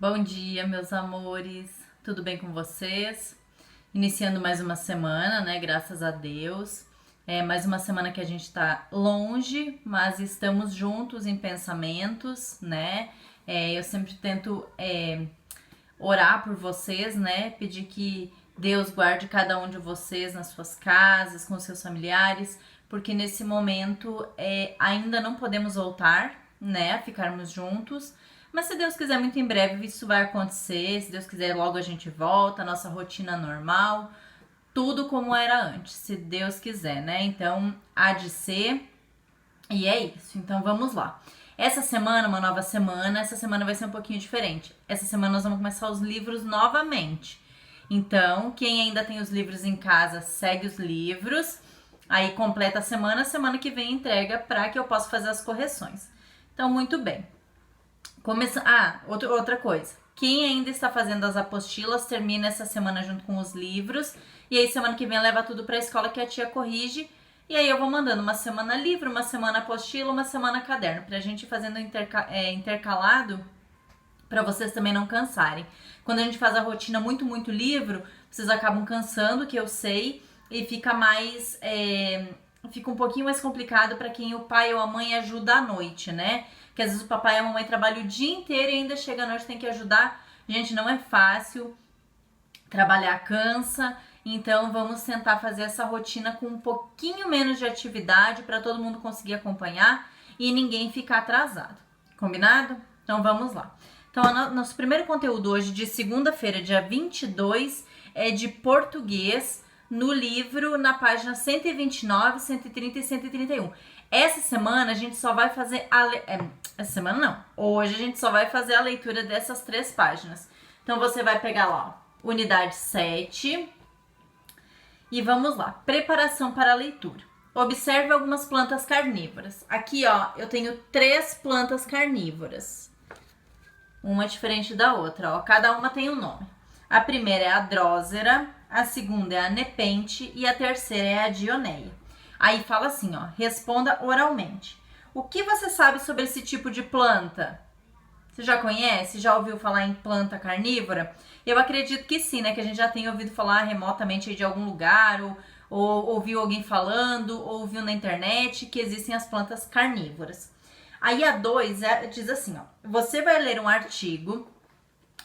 Bom dia, meus amores. Tudo bem com vocês? Iniciando mais uma semana, né? Graças a Deus. É mais uma semana que a gente tá longe, mas estamos juntos em pensamentos, né? Eu sempre tento orar por vocês, né? Pedir que Deus guarde cada um de vocês nas suas casas, com seus familiares, porque nesse momento ainda não podemos voltar, né? A ficarmos juntos. Mas se Deus quiser, muito em breve isso vai acontecer. Se Deus quiser, logo a gente volta, a nossa rotina normal, tudo como era antes, se Deus quiser, né? Então, há de ser. E é isso. Então, vamos lá. Essa semana, uma nova semana. Essa semana vai ser um pouquinho diferente. Essa semana nós vamos começar os livros novamente. Então, quem ainda tem os livros em casa, segue os livros. Aí completa a semana que vem entrega para que eu possa fazer as correções. Então, muito bem. Outra coisa. Quem ainda está fazendo as apostilas, termina essa semana junto com os livros. E aí, semana que vem, leva tudo para a escola que a tia corrige. E aí, eu vou mandando uma semana livro, uma semana apostila, uma semana caderno. Pra gente ir fazendo intercalado, para vocês também não cansarem. Quando a gente faz a rotina muito livro, vocês acabam cansando, que eu sei. E fica mais... fica um pouquinho mais complicado para quem o pai ou a mãe ajuda à noite, né? Que às vezes o papai e a mamãe trabalham o dia inteiro e ainda chega à noite tem que ajudar. Gente, não é fácil. Trabalhar cansa. Então vamos tentar fazer essa rotina com um pouquinho menos de atividade para todo mundo conseguir acompanhar e ninguém ficar atrasado. Combinado? Então vamos lá. Então, nosso primeiro conteúdo hoje, de segunda-feira, dia 22, é de português, no livro, na página 129, 130 e 131. Essa semana a gente só vai fazer essa semana não. Hoje a gente só vai fazer a leitura dessas 3 páginas. Então você vai pegar lá, ó, unidade 7. E vamos lá. Preparação para a leitura. Observe algumas plantas carnívoras. Aqui, ó, eu tenho 3 plantas carnívoras. Uma diferente da outra, ó. Cada uma tem um nome. A primeira é a Drósera, a segunda é a Nepente e a terceira é a Dioneia. Aí fala assim, ó, responda oralmente. O que você sabe sobre esse tipo de planta? Você já conhece? Já ouviu falar em planta carnívora? Eu acredito que sim, né? Que a gente já tem ouvido falar remotamente de algum lugar, ou ouviu alguém falando, ou ouviu na internet que existem as plantas carnívoras. Aí a 2 diz assim, ó, você vai ler um artigo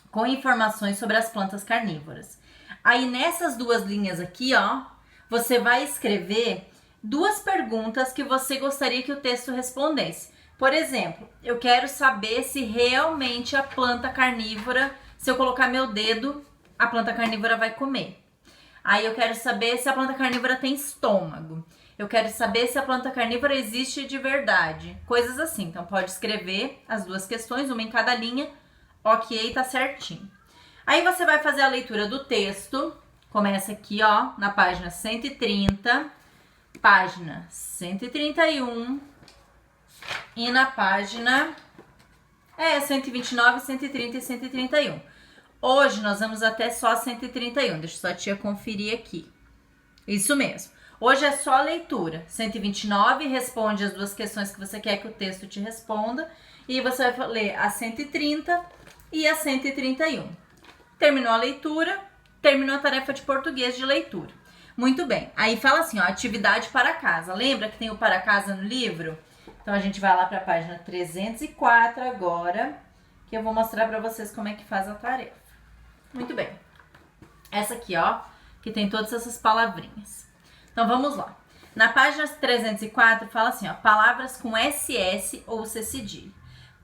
com informações sobre as plantas carnívoras. Aí nessas 2 linhas aqui, ó, você vai escrever 2 perguntas que você gostaria que o texto respondesse. Por exemplo, eu quero saber se realmente a planta carnívora, se eu colocar meu dedo, a planta carnívora vai comer. Aí eu quero saber se a planta carnívora tem estômago. Eu quero saber se a planta carnívora existe de verdade. Coisas assim. Então pode escrever as 2 questões, uma em cada linha. Ok, tá certinho. Aí você vai fazer a leitura do texto. Começa aqui, ó, na página 130, página 131 e na página 129, 130 e 131. Hoje nós vamos até só 131. Deixa só a tia conferir aqui. Isso mesmo. Hoje é só a leitura. 129, responde as 2 questões que você quer que o texto te responda. E você vai ler a 130 e a 131. Terminou a leitura, terminou a tarefa de português de leitura. Muito bem. Aí fala assim, ó, atividade para casa. Lembra que tem o para casa no livro? Então a gente vai lá para a página 304 agora, que eu vou mostrar para vocês como é que faz a tarefa. Muito bem. Essa aqui, ó, que tem todas essas palavrinhas. Então vamos lá. Na página 304 fala assim, ó, palavras com SS ou C cedilha.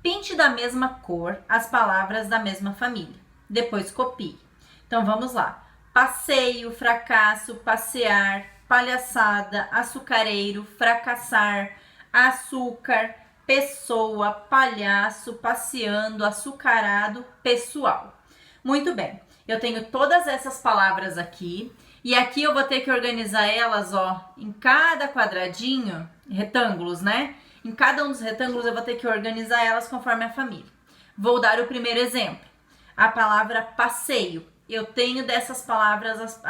Pinte da mesma cor as palavras da mesma família. Depois copie. Então vamos lá. Passeio, fracasso, passear, palhaçada, açucareiro, fracassar, açúcar, pessoa, palhaço, passeando, açucarado, pessoal. Muito bem. Eu tenho todas essas palavras aqui. E aqui eu vou ter que organizar elas, ó, em cada quadradinho, retângulos, né? Em cada um dos retângulos eu vou ter que organizar elas conforme a família. Vou dar o primeiro exemplo. A palavra passeio. Eu tenho dessas palavras,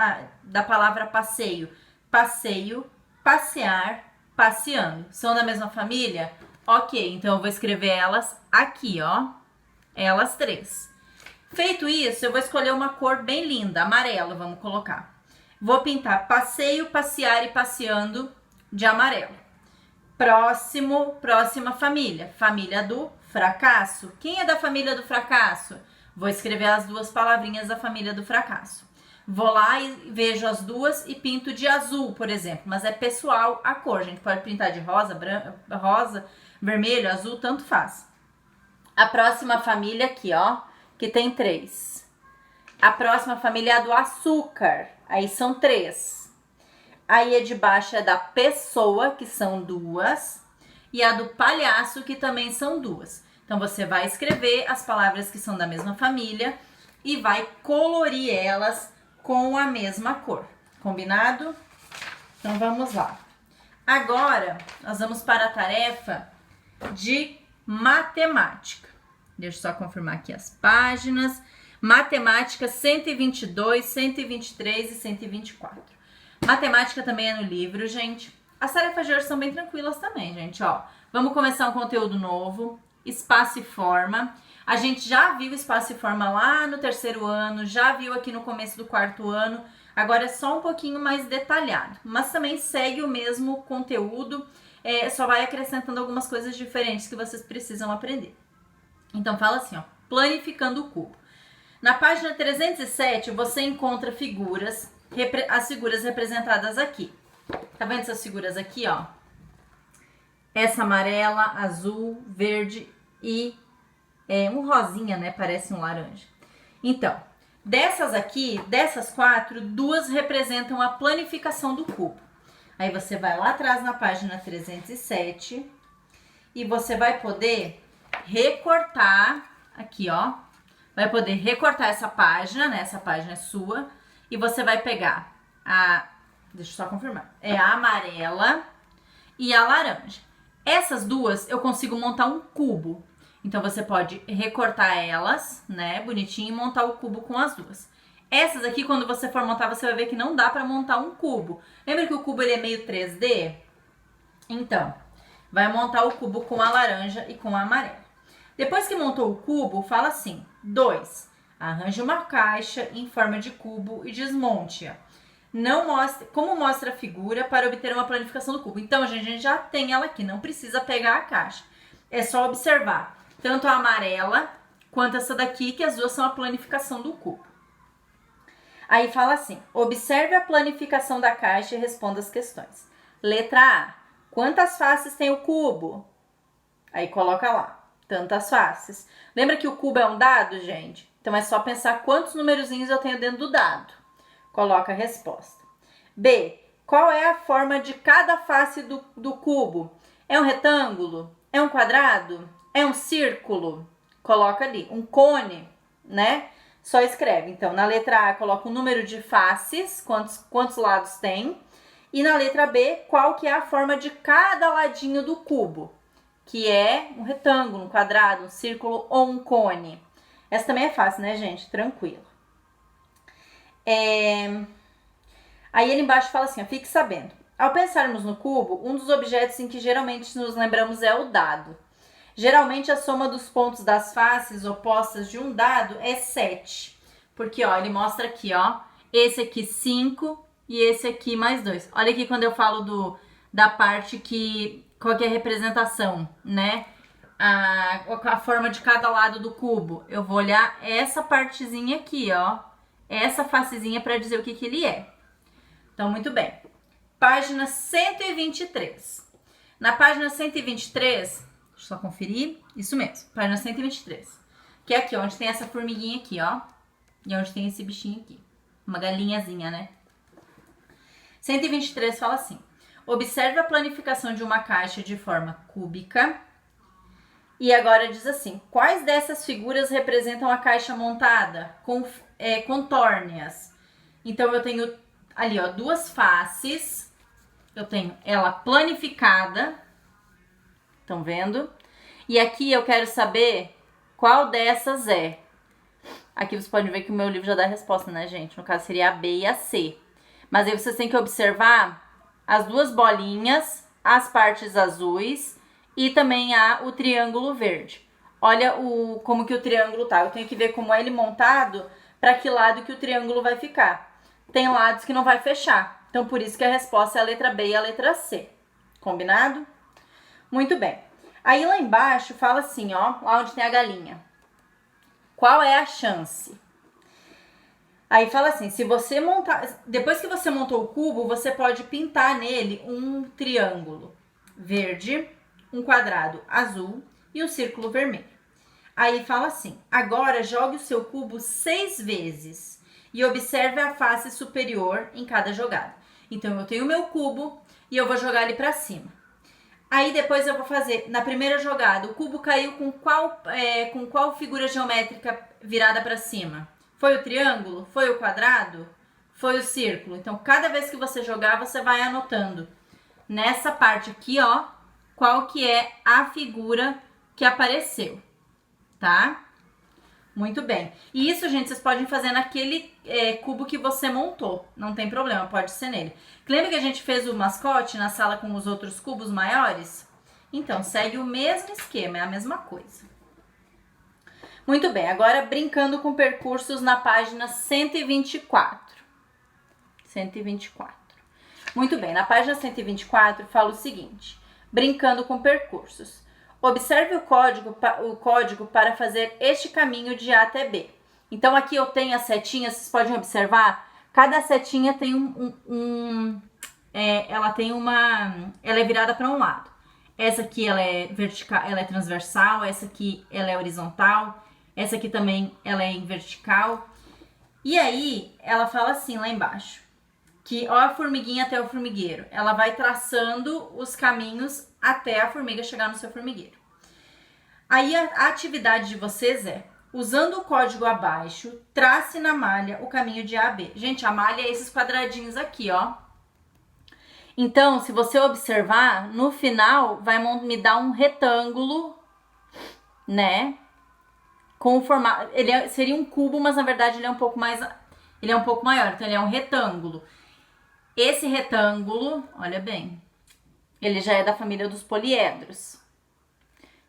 da palavra passeio. Passeio, passear, passeando. São da mesma família? Ok, então eu vou escrever elas aqui, ó. Elas 3. Feito isso, eu vou escolher uma cor bem linda, amarelo, vamos colocar. Vou pintar passeio, passear e passeando de amarelo. Próxima família, família do fracasso. Quem é da família do fracasso? Vou escrever as duas palavrinhas da família do fracasso. Vou lá e vejo as duas e pinto de azul, por exemplo. Mas é pessoal a cor, a gente pode pintar de rosa, rosa, vermelho, azul, tanto faz. A próxima família aqui, ó, que tem 3. A próxima família é a do açúcar, aí são 3. Aí a de baixo é da pessoa, que são 2. E a do palhaço, que também são 2. Então, você vai escrever as palavras que são da mesma família e vai colorir elas com a mesma cor. Combinado? Então, vamos lá. Agora, nós vamos para a tarefa de matemática. Deixa eu só confirmar aqui as páginas. Matemática 122, 123 e 124. Matemática também é no livro, gente. As tarefas de hoje são bem tranquilas também, gente, ó. Vamos começar um conteúdo novo, espaço e forma. A gente já viu espaço e forma lá no 3º ano, já viu aqui no começo do 4º ano. Agora é só um pouquinho mais detalhado, mas também segue o mesmo conteúdo, só vai acrescentando algumas coisas diferentes que vocês precisam aprender. Então, fala assim, ó, planificando o cubo. Na página 307, você encontra figuras, as figuras representadas aqui. Tá vendo essas figuras aqui, ó? Essa amarela, azul, verde e um rosinha, né? Parece um laranja. Então, dessas aqui, dessas 4, 2 representam a planificação do cubo. Aí você vai lá atrás na página 307 e você vai poder recortar aqui, ó. Vai poder recortar essa página, né? Essa página é sua. E você vai pegar deixa eu só confirmar. É a amarela e a laranja. Essas duas eu consigo montar um cubo. Então, você pode recortar elas, né? Bonitinho e montar o cubo com as duas. Essas aqui, quando você for montar, você vai ver que não dá pra montar um cubo. Lembra que o cubo ele é meio 3D? Então, vai montar o cubo com a laranja e com a amarela. Depois que montou o cubo, fala assim: 2. Arranje uma caixa em forma de cubo e desmonte-a. Como mostra a figura para obter uma planificação do cubo. Então, gente, a gente já tem ela aqui, não precisa pegar a caixa. É só observar tanto a amarela quanto essa daqui, que as duas são a planificação do cubo. Aí fala assim: observe a planificação da caixa e responda as questões. Letra A: quantas faces tem o cubo? Aí coloca lá, tantas faces. Lembra que o cubo é um dado, gente? Então é só pensar quantos numerozinhos eu tenho dentro do dado. Coloca a resposta. B: qual é a forma de cada face do cubo? É um retângulo? É um quadrado? É um círculo? Coloca ali. Um cone, né? Só escreve. Então, na letra A, coloca o número de faces, quantos lados tem. E na letra B, qual que é a forma de cada ladinho do cubo? Que é um retângulo, um quadrado, um círculo ou um cone. Essa também é fácil, né, gente? Tranquilo. Aí ele embaixo fala assim, ó, fique sabendo. Ao pensarmos no cubo, um dos objetos em que geralmente nos lembramos é o dado. Geralmente a soma dos pontos das faces opostas de um dado é 7. Porque, ó, ele mostra aqui, ó, esse aqui 5 e esse aqui mais 2. Olha aqui quando eu falo da parte qual que é a representação, né? A forma de cada lado do cubo. Eu vou olhar essa partezinha aqui, ó. Essa facezinha para dizer o que ele é. Então, muito bem. Página 123. Na página 123, deixa eu só conferir. Isso mesmo, página 123. Que é aqui, onde tem essa formiguinha aqui, ó. E onde tem esse bichinho aqui. Uma galinhazinha, né? 123 fala assim: observe a planificação de uma caixa de forma cúbica. E agora diz assim: quais dessas figuras representam a caixa montada? Contorne-as. Então, eu tenho ali, ó, duas faces. Eu tenho ela planificada. Estão vendo? E aqui eu quero saber qual dessas é. Aqui vocês podem ver que o meu livro já dá a resposta, né, gente? No caso, seria a B e a C. Mas aí vocês têm que observar as duas bolinhas, as partes azuis e também o triângulo verde. olha como que o triângulo tá. Eu tenho que ver como é ele montado para que lado que o triângulo vai ficar. Tem lados que não vai fechar. Então, por isso que a resposta é a letra B e a letra C. Combinado? Muito bem. Aí lá embaixo fala assim, ó, lá onde tem a galinha. Qual é a chance? Aí fala assim, se você montar, depois que você montou o cubo, você pode pintar nele um triângulo verde, um quadrado azul e um círculo vermelho. Aí fala assim, agora jogue o seu cubo 6 vezes e observe a face superior em cada jogada. Então eu tenho o meu cubo e eu vou jogar ele para cima. Aí depois eu vou fazer, na primeira jogada, o cubo caiu com qual figura geométrica virada para cima? Foi o triângulo? Foi o quadrado? Foi o círculo? Então, cada vez que você jogar, você vai anotando nessa parte aqui, ó, qual que é a figura que apareceu, tá? Muito bem. E isso, gente, vocês podem fazer naquele cubo que você montou. Não tem problema, pode ser nele. Lembra que a gente fez o mascote na sala com os outros cubos maiores? Então, segue o mesmo esquema, é a mesma coisa. Muito bem, agora brincando com percursos na página 124. 124. Muito bem, na página 124 fala o seguinte. Brincando com percursos. Observe o código para fazer este caminho de A até B. Então, aqui eu tenho as setinhas, vocês podem observar. Cada setinha tem ela é virada para um lado. Essa aqui, ela é vertical, ela é transversal. Essa aqui, ela é horizontal. Essa aqui também, ela é em vertical. E aí, ela fala assim lá embaixo. Que ó a formiguinha até o formigueiro. Ela vai traçando os caminhos até a formiga chegar no seu formigueiro. Aí a atividade de vocês é, usando o código abaixo, trace na malha o caminho de A a B. Gente, a malha é esses quadradinhos aqui, ó. Então, se você observar, no final vai me dar um retângulo, né? Com o formato, seria um cubo, mas na verdade ele é um pouco maior, então ele é um retângulo. Esse retângulo, olha bem, ele já é da família dos poliedros.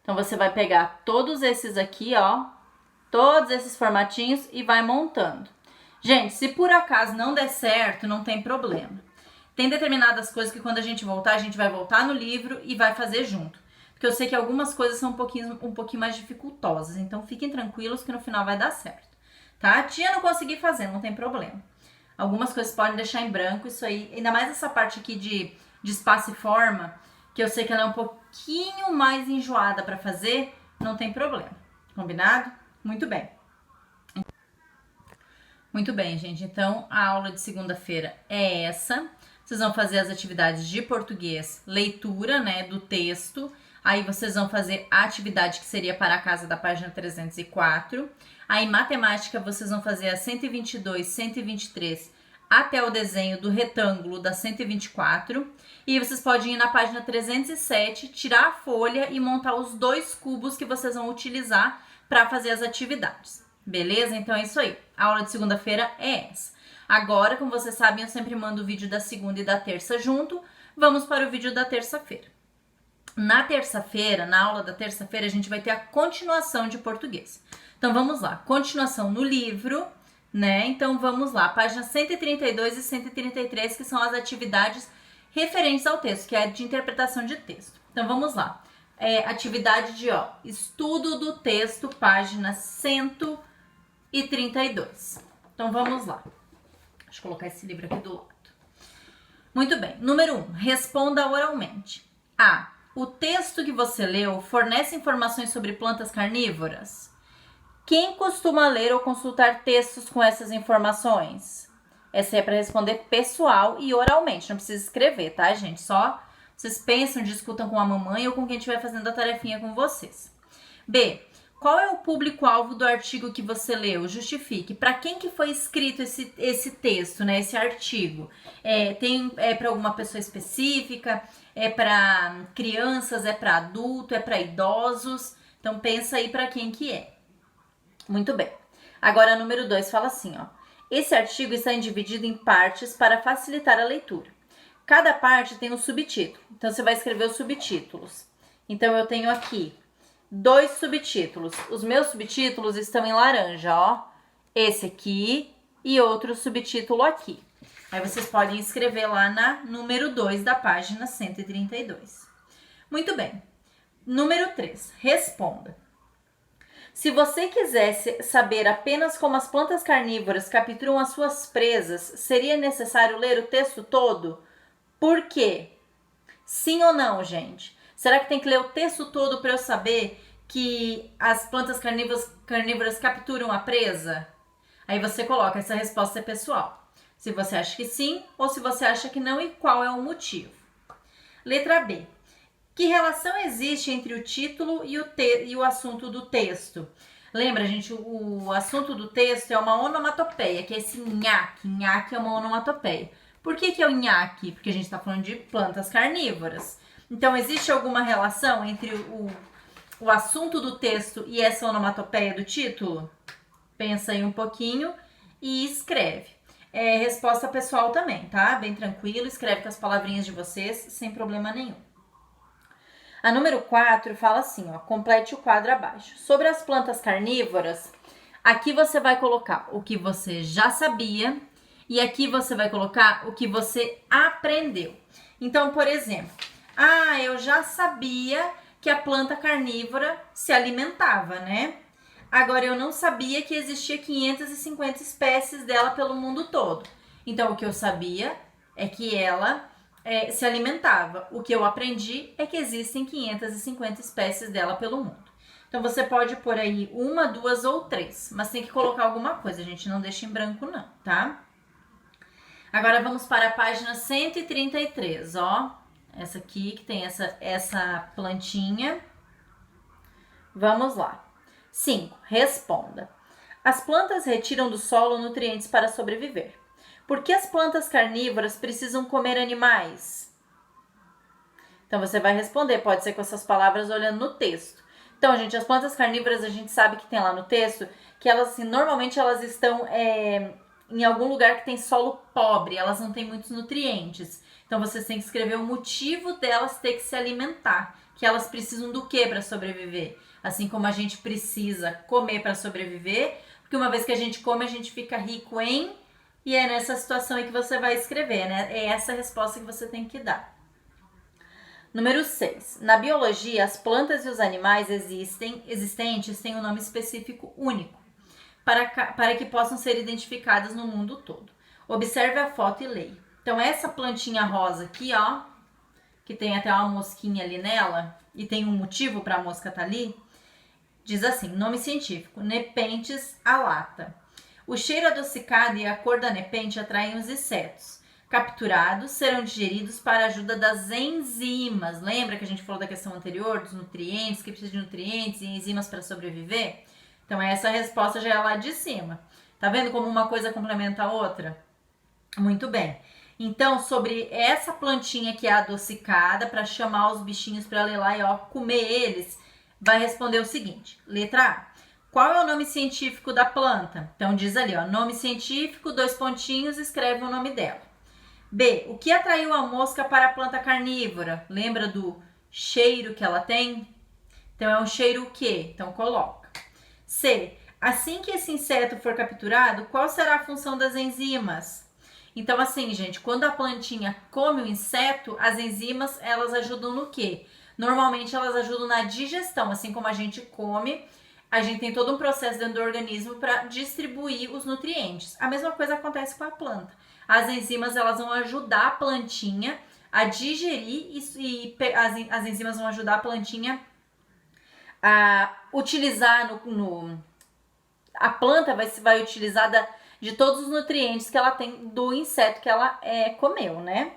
Então, você vai pegar todos esses aqui, ó, todos esses formatinhos e vai montando. Gente, se por acaso não der certo, não tem problema. Tem determinadas coisas que quando a gente voltar, a gente vai voltar no livro e vai fazer junto. Porque eu sei que algumas coisas são um pouquinho mais dificultosas, então fiquem tranquilos que no final vai dar certo, tá? A tia não consegui fazer, não tem problema. Algumas coisas podem deixar em branco, isso aí, ainda mais essa parte aqui de espaço e forma, que eu sei que ela é um pouquinho mais enjoada para fazer, não tem problema. Combinado? Muito bem. Muito bem, gente. Então, a aula de segunda-feira é essa. Vocês vão fazer as atividades de português, leitura, né, do texto. Aí vocês vão fazer a atividade que seria para a casa da página 304. Aí, matemática, vocês vão fazer a 122, 123, até o desenho do retângulo da 124. E vocês podem ir na página 307, tirar a folha e montar os 2 cubos que vocês vão utilizar para fazer as atividades. Beleza? Então é isso aí. A aula de segunda-feira é essa. Agora, como vocês sabem, eu sempre mando o vídeo da segunda e da terça junto. Vamos para o vídeo da terça-feira. Na terça-feira, na aula da terça-feira, a gente vai ter a continuação de português. Então vamos lá. Continuação no livro, né? Então vamos lá. Páginas 132 e 133, que são as atividades referentes ao texto, que é de interpretação de texto. Então vamos lá. Atividade de estudo do texto, página 132. Então vamos lá. Deixa eu colocar esse livro aqui do lado. Muito bem. Número 1. Responda oralmente. A. O texto que você leu fornece informações sobre plantas carnívoras? Quem costuma ler ou consultar textos com essas informações? Essa é para responder pessoal e oralmente. Não precisa escrever, tá, gente? Só vocês pensam, discutam com a mamãe ou com quem estiver fazendo a tarefinha com vocês. B. Qual é o público-alvo do artigo que você leu? Justifique. Para quem que foi escrito esse texto, né? Esse artigo? É para alguma pessoa específica? É para crianças? É para adulto? É para idosos? Então, pensa aí para quem que é. Muito bem. Agora, número 2 fala assim, ó. Esse artigo está dividido em partes para facilitar a leitura. Cada parte tem um subtítulo. Então, você vai escrever os subtítulos. Então, eu tenho aqui 2 subtítulos. Os meus subtítulos estão em laranja, ó. Esse aqui e outro subtítulo aqui. Aí vocês podem escrever lá na número 2 da página 132. Muito bem. Número 3. Responda. Se você quisesse saber apenas como as plantas carnívoras capturam as suas presas, seria necessário ler o texto todo? Por quê? Sim ou não, gente? Será que tem que ler o texto todo para eu saber que as plantas carnívoras capturam a presa? Aí você coloca, essa resposta é pessoal. Se você acha que sim ou se você acha que não e qual é o motivo. Letra B. Que relação existe entre o título e o assunto do texto? Lembra, gente, o assunto do texto é uma onomatopeia, que é esse nhaque. Nhaque é uma onomatopeia. Por que é o nhaque? Porque a gente está falando de plantas carnívoras. Então, existe alguma relação entre o assunto do texto e essa onomatopeia do título? Pensa aí um pouquinho e escreve. É resposta pessoal também, tá? Bem tranquilo, escreve com as palavrinhas de vocês, sem problema nenhum. A número 4 fala assim, ó, complete o quadro abaixo. Sobre as plantas carnívoras, aqui você vai colocar o que você já sabia e aqui você vai colocar o que você aprendeu. Então, por exemplo, eu já sabia que a planta carnívora se alimentava, né? Agora, eu não sabia que existia 550 espécies dela pelo mundo todo. Então, o que eu sabia é que ela se alimentava. O que eu aprendi é que existem 550 espécies dela pelo mundo. Então, você pode pôr aí 1, 2 ou 3, mas tem que colocar alguma coisa, gente, não deixa em branco não, tá? Agora, vamos para a página 133, ó. Essa aqui, que tem essa plantinha. Vamos lá. 5. Responda. As plantas retiram do solo nutrientes para sobreviver. Por que as plantas carnívoras precisam comer animais? Então, você vai responder, pode ser com essas palavras olhando no texto. Então, gente, as plantas carnívoras, a gente sabe que tem lá no texto, que elas, assim, normalmente elas estão em algum lugar que tem solo pobre, elas não têm muitos nutrientes. Então, vocês têm que escrever o motivo delas ter que se alimentar, que elas precisam do que para sobreviver? Assim como a gente precisa comer para sobreviver, porque uma vez que a gente come, a gente fica rico em... E é nessa situação aí que você vai escrever, né? É essa a resposta que você tem que dar. Número 6. Na biologia, as plantas e os animais existentes têm um nome específico único, para que possam ser identificadas no mundo todo. Observe a foto e leia. Então, essa plantinha rosa aqui, ó, que tem até uma mosquinha ali nela, e tem um motivo para a mosca estar ali, diz assim, nome científico, Nepenthes alata. O cheiro adocicado e a cor da nepente atraem os insetos. Capturados, serão digeridos para a ajuda das enzimas. Lembra que a gente falou da questão anterior, dos nutrientes, que precisa de nutrientes e enzimas para sobreviver? Então, essa resposta já é lá de cima. Tá vendo como uma coisa complementa a outra? Muito bem. Então, sobre essa plantinha que é adocicada, para chamar os bichinhos para ir lá e comer eles, vai responder o seguinte. Letra A. Qual é o nome científico da planta? Então, diz ali, ó, nome científico, 2 pontinhos, escreve o nome dela. B. O que atraiu a mosca para a planta carnívora? Lembra do cheiro que ela tem? Então, é um cheiro o quê? Então, coloca. C. Assim que esse inseto for capturado, qual será a função das enzimas? Então, assim, gente, quando a plantinha come o inseto, as enzimas, elas ajudam no quê? Normalmente, elas ajudam na digestão, assim como a gente come... A gente tem todo um processo dentro do organismo para distribuir os nutrientes. A mesma coisa acontece com a planta. As enzimas, elas vão ajudar a plantinha a digerir e as enzimas vão ajudar a plantinha a utilizar a planta vai utilizar de todos os nutrientes que ela tem do inseto que ela comeu, né?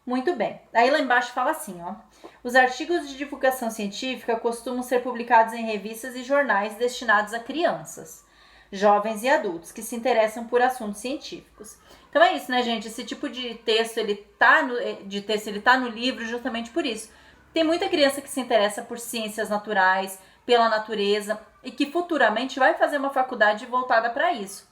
Muito bem. Aí lá embaixo fala assim, ó. Os artigos de divulgação científica costumam ser publicados em revistas e jornais destinados a crianças, jovens e adultos que se interessam por assuntos científicos. Então é isso, né, gente? Esse tipo de texto, ele tá no livro justamente por isso. Tem muita criança que se interessa por ciências naturais, pela natureza e que futuramente vai fazer uma faculdade voltada para isso.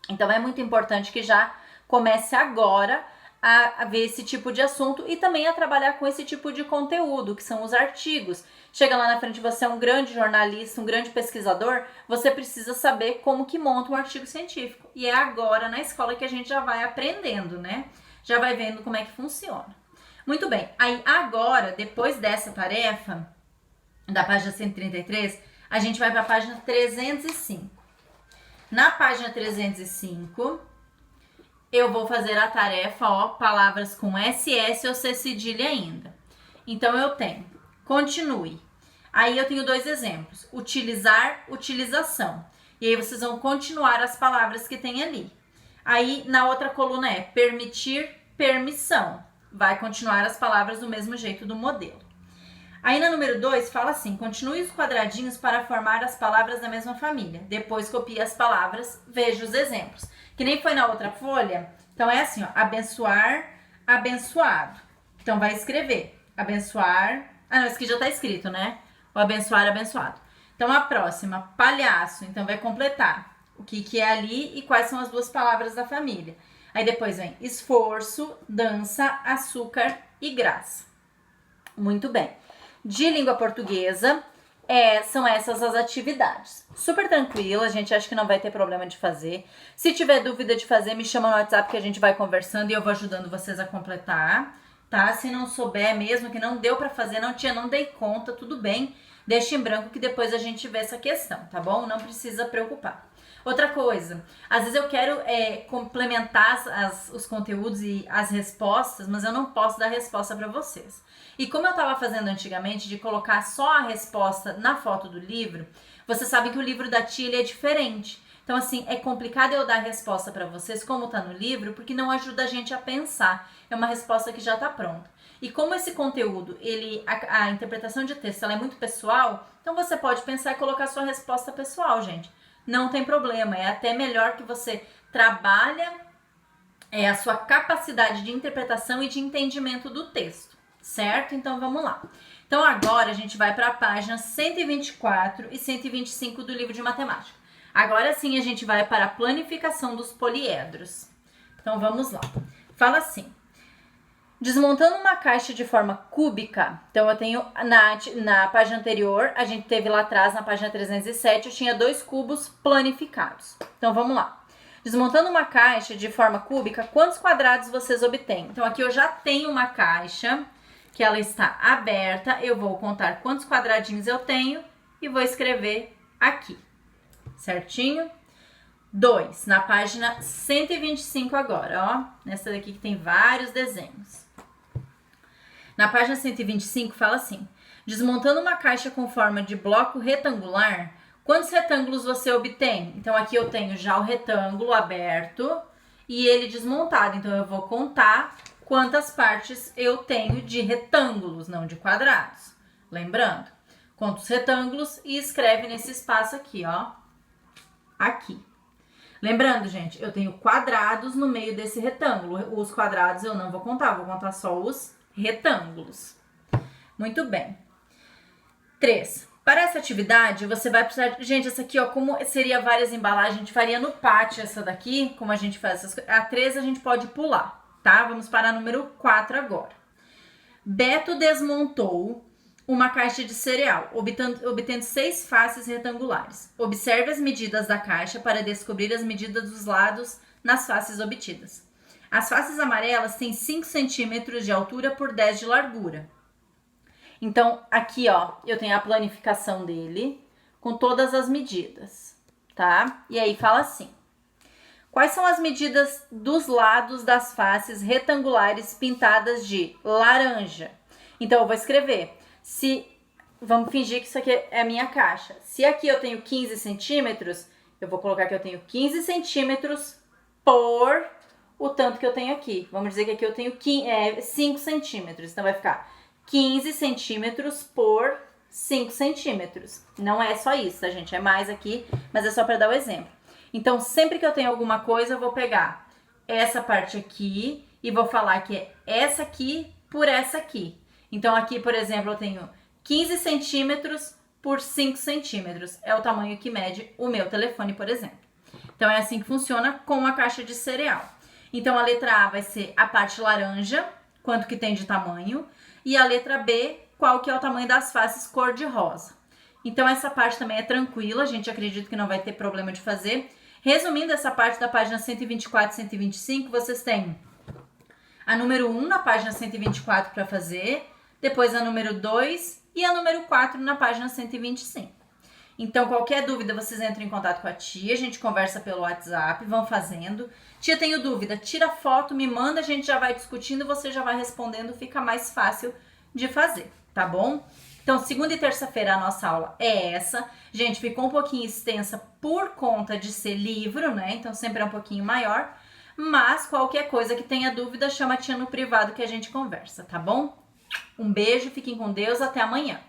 Então é muito importante que já comece agora a ver esse tipo de assunto e também a trabalhar com esse tipo de conteúdo, que são os artigos. Chega lá na frente, você é um grande jornalista, um grande pesquisador, você precisa saber como que monta um artigo científico. E é agora na escola que a gente já vai aprendendo, né? Já vai vendo como é que funciona. Muito bem, aí agora, depois dessa tarefa, da página 133, a gente vai para a página 305. Na página 305, eu vou fazer a tarefa, ó, palavras com SS ou C cedilha ainda. Então, eu tenho, continue. Aí eu tenho dois exemplos, utilizar, utilização. E aí vocês vão continuar as palavras que tem ali. Aí, na outra coluna é permitir, permissão. Vai continuar as palavras do mesmo jeito do modelo. Aí na número 2 fala assim, continue os quadradinhos para formar as palavras da mesma família. Depois copie as palavras, veja os exemplos. Que nem foi na outra folha, então é assim, ó, abençoar, abençoado. Então vai escrever, abençoar, não, esse aqui já tá escrito, né? O abençoar, abençoado. Então a próxima, palhaço, então vai completar o que é ali e quais são as duas palavras da família. Aí depois vem esforço, dança, açúcar e graça. Muito bem. De língua portuguesa, são essas as atividades. Super tranquilo, a gente acha que não vai ter problema de fazer. Se tiver dúvida de fazer, me chama no WhatsApp que a gente vai conversando e eu vou ajudando vocês a completar, tá? Se não souber mesmo, que não deu pra fazer, não dei conta, tudo bem. Deixa em branco que depois a gente vê essa questão, tá bom? Não precisa preocupar. Outra coisa, às vezes eu quero complementar os conteúdos e as respostas, mas eu não posso dar resposta para vocês. E como eu estava fazendo antigamente, de colocar só a resposta na foto do livro, vocês sabem que o livro da tia ele é diferente. Então, assim, é complicado eu dar a resposta para vocês como tá no livro, porque não ajuda a gente a pensar. É uma resposta que já tá pronta. E como esse conteúdo, a interpretação de texto ela é muito pessoal, então você pode pensar e colocar a sua resposta pessoal, gente. Não tem problema, é até melhor que você trabalhe a sua capacidade de interpretação e de entendimento do texto, certo? Então vamos lá. Então agora a gente vai para a página 124 e 125 do livro de matemática. Agora sim a gente vai para a planificação dos poliedros. Então vamos lá. Fala assim. Desmontando uma caixa de forma cúbica, então eu tenho na página anterior, a gente teve lá atrás, na página 307, eu tinha 2 cubos planificados. Então vamos lá. Desmontando uma caixa de forma cúbica, quantos quadrados vocês obtêm? Então aqui eu já tenho uma caixa, que ela está aberta, eu vou contar quantos quadradinhos eu tenho e vou escrever aqui, certinho? 2, na página 125 agora, ó, nessa daqui que tem vários desenhos. Na página 125 fala assim, desmontando uma caixa com forma de bloco retangular, quantos retângulos você obtém? Então aqui eu tenho já o retângulo aberto e ele desmontado, então eu vou contar quantas partes eu tenho de retângulos, não de quadrados. Lembrando, conta os retângulos e escreve nesse espaço aqui, ó, aqui. Lembrando, gente, eu tenho quadrados no meio desse retângulo. Os quadrados eu não vou contar só os retângulos. Muito bem. 3. Para essa atividade, você vai precisar... Gente, essa aqui, ó, como seria várias embalagens, a gente faria no pátio essa daqui, como a gente faz essas coisas. A 3 a gente pode pular, tá? Vamos para a número 4 agora. Beto desmontou uma caixa de cereal, obtendo 6 faces retangulares. Observe as medidas da caixa para descobrir as medidas dos lados nas faces obtidas. As faces amarelas têm 5 centímetros de altura por 10 de largura. Então, aqui, ó, eu tenho a planificação dele com todas as medidas, tá? E aí fala assim. Quais são as medidas dos lados das faces retangulares pintadas de laranja? Então, eu vou escrever. Vamos fingir que isso aqui é a minha caixa. Se aqui eu tenho 15 centímetros, eu vou colocar que eu tenho 15 centímetros por o tanto que eu tenho aqui. Vamos dizer que aqui eu tenho 5 centímetros. Então, vai ficar 15 centímetros por 5 centímetros. Não é só isso, tá, gente? É mais aqui, mas é só para dar o exemplo. Então, sempre que eu tenho alguma coisa, eu vou pegar essa parte aqui e vou falar que é essa aqui por essa aqui. Então, aqui, por exemplo, eu tenho 15 centímetros por 5 centímetros. É o tamanho que mede o meu telefone, por exemplo. Então, é assim que funciona com a caixa de cereal. Então a letra A vai ser a parte laranja, quanto que tem de tamanho, e a letra B, qual que é o tamanho das faces cor de rosa. Então essa parte também é tranquila, a gente acredita que não vai ter problema de fazer. Resumindo essa parte da página 124 e 125, vocês têm a número 1 na página 124 para fazer, depois a número 2 e a número 4 na página 125. Então, qualquer dúvida, vocês entram em contato com a tia, a gente conversa pelo WhatsApp, vão fazendo. Tia, tenho dúvida, tira foto, me manda, a gente já vai discutindo, você já vai respondendo, fica mais fácil de fazer, tá bom? Então, segunda e terça-feira a nossa aula é essa. Gente, ficou um pouquinho extensa por conta de ser livro, né? Então, sempre é um pouquinho maior. Mas, qualquer coisa que tenha dúvida, chama a tia no privado que a gente conversa, tá bom? Um beijo, fiquem com Deus, até amanhã.